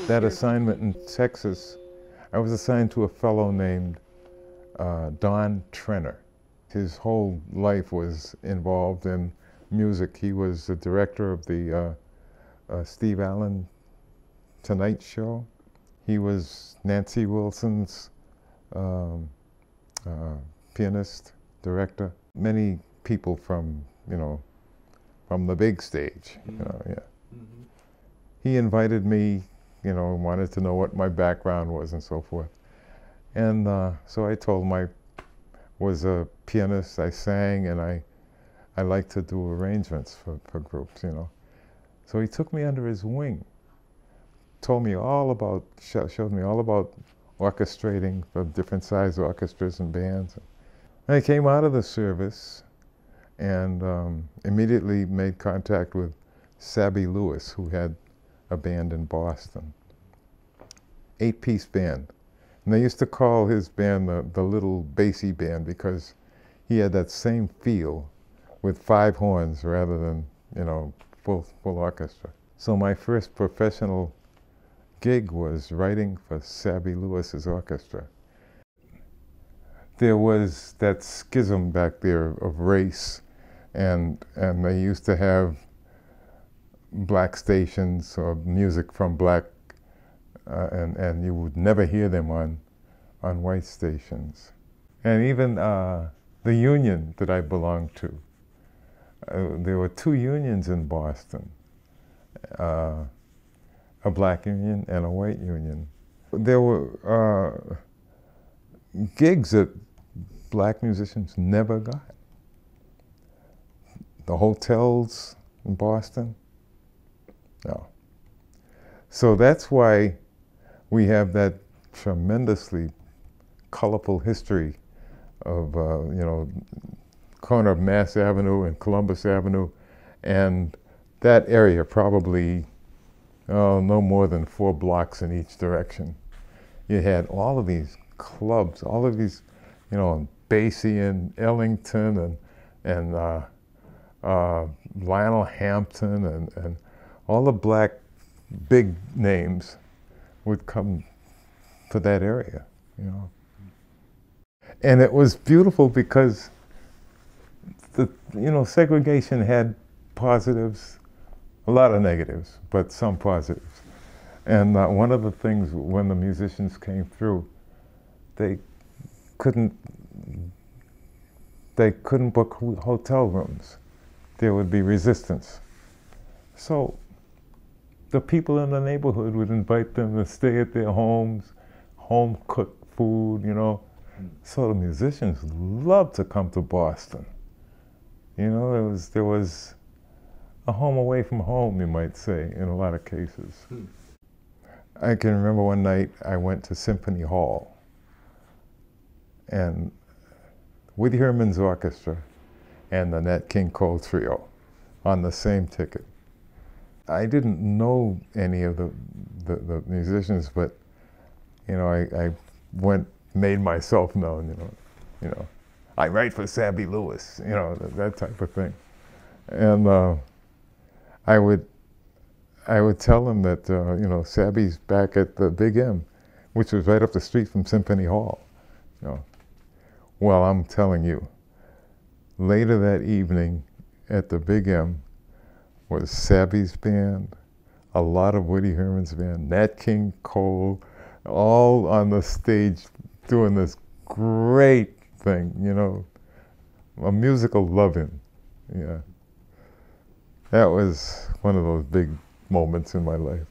That assignment in Texas, I was assigned to a fellow named Don Trenner. His whole life was involved in music. He was the director of the Steve Allen Tonight Show. He was Nancy Wilson's pianist, director. Many people from, from the big stage, yeah. Mm-hmm. He invited me, wanted to know what my background was and so forth. And so I told him I was a pianist, I sang, and I liked to do arrangements for groups, So he took me under his wing, told me all about, showed me all about orchestrating for different size orchestras and bands. And I came out of the service and immediately made contact with Sabby Lewis, who had a band in Boston. 8-piece band. And they used to call his band the little bassy band because he had that same feel with 5 horns rather than, full orchestra. So my first professional gig was writing for Sabby Lewis's orchestra. There was that schism back there of race, and they used to have black stations or music from black, and you would never hear them on white stations. And even the union that I belonged to, there were 2 unions in Boston, a black union and a white union. There were gigs that black musicians never got. The hotels in Boston, no. So that's why we have that tremendously colorful history of, corner of Mass Avenue and Columbus Avenue, and that area probably no more than 4 blocks in each direction. You had all of these clubs, all of these, Basie and Ellington and Lionel Hampton and all the black big names would come to that area, And it was beautiful because segregation had positives, a lot of negatives, but some positives. And one of the things when the musicians came through, they couldn't book hotel rooms. There would be resistance. So the people in the neighborhood would invite them to stay at their homes, home-cooked food, So the musicians loved to come to Boston. There was a home away from home, you might say, in a lot of cases. I can remember one night I went to Symphony Hall, and Woody Herman's orchestra and the Nat King Cole Trio on the same ticket. I didn't know any of the musicians, but I made myself known. I write for Sabby Lewis, that type of thing, and I would tell them that Sabby's back at the Big M, which was right up the street from Symphony Hall. Well, I'm telling you, later that evening at the Big M was Sabby's band, a lot of Woody Herman's band, Nat King Cole, all on the stage doing this great thing, a musical loving. Yeah. That was one of those big moments in my life.